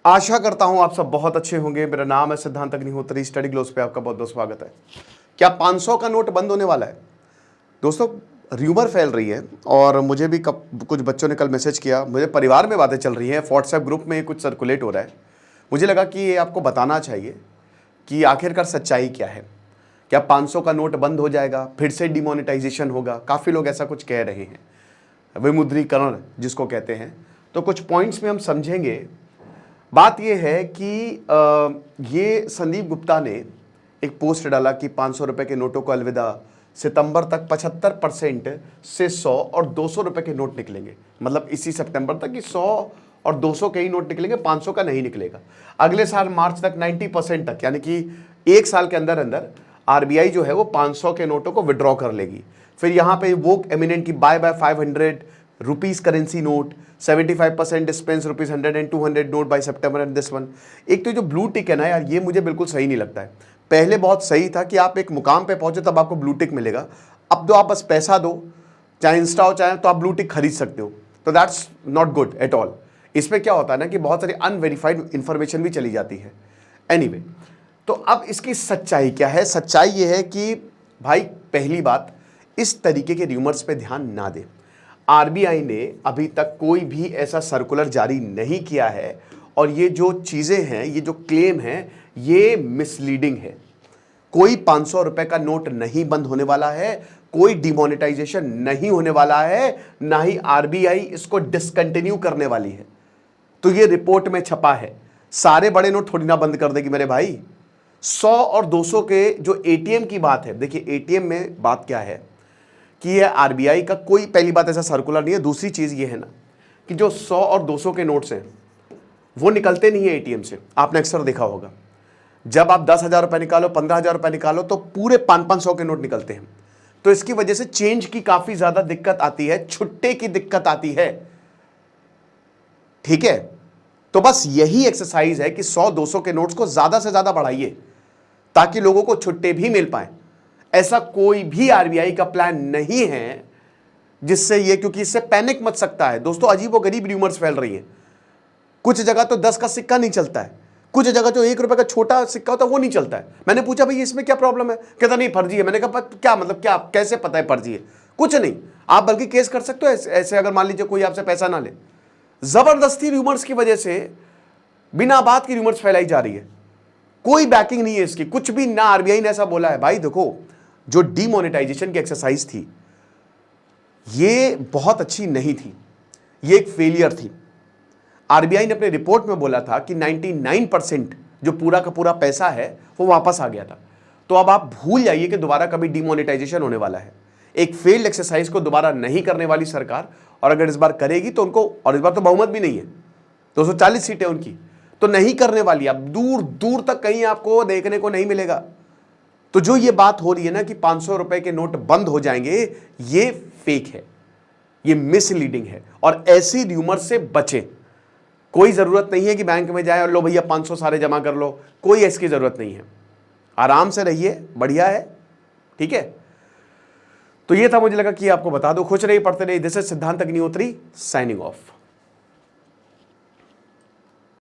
आशा करता हूं आप सब बहुत अच्छे होंगे। मेरा नाम है सिद्धांत अग्निहोत्री। स्टडी ग्लोस पे आपका बहुत बहुत स्वागत है। क्या 500 का नोट बंद होने वाला है? दोस्तों, र्यूमर फैल रही है और मुझे भी कुछ बच्चों ने कल मैसेज किया, मुझे परिवार में बातें चल रही हैं, व्हाट्सएप ग्रुप में कुछ सर्कुलेट हो रहा है। मुझे लगा कि ये आपको बताना चाहिए कि आखिरकार सच्चाई क्या है। क्या 500 का नोट बंद हो जाएगा, फिर से डिमोनेटाइजेशन होगा? काफ़ी लोग ऐसा कुछ कह रहे हैं, विमुद्रीकरण जिसको कहते हैं। तो कुछ पॉइंट्स में हम समझेंगे। बात यह है कि ये संदीप गुप्ता ने एक पोस्ट डाला कि 500 रुपए के नोटों को अलविदा, सितंबर तक 75% से 100 और 200 रुपए के नोट निकलेंगे। मतलब इसी सितंबर तक कि 100 और 200 के ही नोट निकलेंगे, 500 का नहीं निकलेगा। अगले साल मार्च तक 90% तक, यानी कि एक साल के अंदर अंदर आरबीआई जो है वो 500 के नोटों को विड्रॉ कर लेगी। फिर यहाँ पे वो एमिनेंट की by 500 rupees currency note, 75% dispense ₹100 and 200 note by September and this one. एक तो जो ब्लू टिक है ना यार, ये मुझे बिल्कुल सही नहीं लगता है। पहले बहुत सही था कि आप एक मुकाम पे पहुंचे तब आपको ब्लू टिक मिलेगा। अब तो आप बस पैसा दो, चाहे इंस्टा हो चाहे, तो आप ब्लू टिक खरीद सकते हो। तो that's not good at all. इसमें क्या होता है ना कि बहुत सारी अनवेरीफाइड इंफॉर्मेशन भी चली जाती है। एनीवे, तो अब इसकी सच्चाई क्या है? सच्चाई ये है कि भाई, पहली बात, इस तरीके के र्यूमर्स पे ध्यान ना दें। आरबीआई ने अभी तक कोई भी ऐसा सर्कुलर जारी नहीं किया है और ये जो चीजें हैं, ये जो क्लेम है, ये मिसलीडिंग है। कोई 500 रुपए का नोट नहीं बंद होने वाला है, कोई डिमोनेटाइजेशन नहीं होने वाला है, ना ही आरबीआई इसको डिसकंटिन्यू करने वाली है। तो ये रिपोर्ट में छपा है। सारे बड़े नोट थोड़ी ना बंद कर देगी मेरे भाई। 100 और 200 के जो एटीएम की बात है, देखिए एटीएम में बात क्या है कि ये आरबीआई का कोई, पहली बात, ऐसा सर्कुलर नहीं है। दूसरी चीज ये है ना कि जो 100 और 200 के नोट्स हैं वो निकलते नहीं है एटीएम से। आपने अक्सर देखा होगा, जब आप 10,000 रुपए निकालो, 15,000 रुपए निकालो, तो पूरे 500-500 के नोट निकलते हैं। तो इसकी वजह से चेंज की काफी ज्यादा दिक्कत आती है, छुट्टे की दिक्कत आती है। ठीक है, तो बस यही एक्सरसाइज है कि 100-200 के नोट्स को ज्यादा से ज्यादा बढ़ाइए ताकि लोगों को छुट्टे भी मिल पाए। ऐसा कोई भी आरबीआई का प्लान नहीं है जिससे ये, क्योंकि इससे पैनिक मच सकता है। दोस्तों, अजीबोगरीब र्यूमर्स फैल रही हैं। कुछ जगह तो 10 का सिक्का नहीं चलता है, कुछ जगह जो 1 रुपए का छोटा सिक्का होता है वो नहीं चलता है। मैंने पूछा भाई इसमें क्या प्रॉब्लम है? कहता नहीं फर्जी है। मैंने कहा क्या मतलब, क्या कैसे पता है फर्जी है? कुछ नहीं, आप बल्कि केस कर सकते हो ऐसे अगर मान लीजिए कोई आपसे पैसा ना ले। जबरदस्ती र्यूमर्स की वजह से बिना बात की र्यूमर्स फैलाई जा रही है, कोई बैकिंग नहीं है इसकी, कुछ भी ना आरबीआई ने ऐसा बोला है। भाई देखो, जो डीमोनेटाइजेशन की एक्सरसाइज थी ये बहुत अच्छी नहीं थी, ये एक फेलियर थी। आरबीआई ने अपने रिपोर्ट में बोला था कि 99% जो पूरा का पूरा पैसा है वो वापस आ गया था। तो अब आप भूल जाइए कि दोबारा कभी डीमोनेटाइजेशन होने वाला है। एक फेल्ड एक्सरसाइज को दोबारा नहीं करने वाली सरकार, और अगर इस बार करेगी तो उनको, और इस बार तो बहुमत भी नहीं है, 240 सीटें उनकी, तो नहीं करने वाली। अब दूर दूर तक कहीं आपको देखने को नहीं मिलेगा। तो जो ये बात हो रही है ना कि 500 रुपए के नोट बंद हो जाएंगे, ये फेक है, ये मिसलीडिंग है। और ऐसी र्यूमर से बचें। कोई जरूरत नहीं है कि बैंक में जाए और लो भैया 500 सारे जमा कर लो, कोई इसकी जरूरत नहीं है। आराम से रहिए, बढ़िया है, ठीक है। तो ये था, मुझे लगा कि आपको बता दो। खुश रहिए, पढ़ते रहिए। दिस इज सिद्धांत अग्निहोत्री, साइनिंग ऑफ।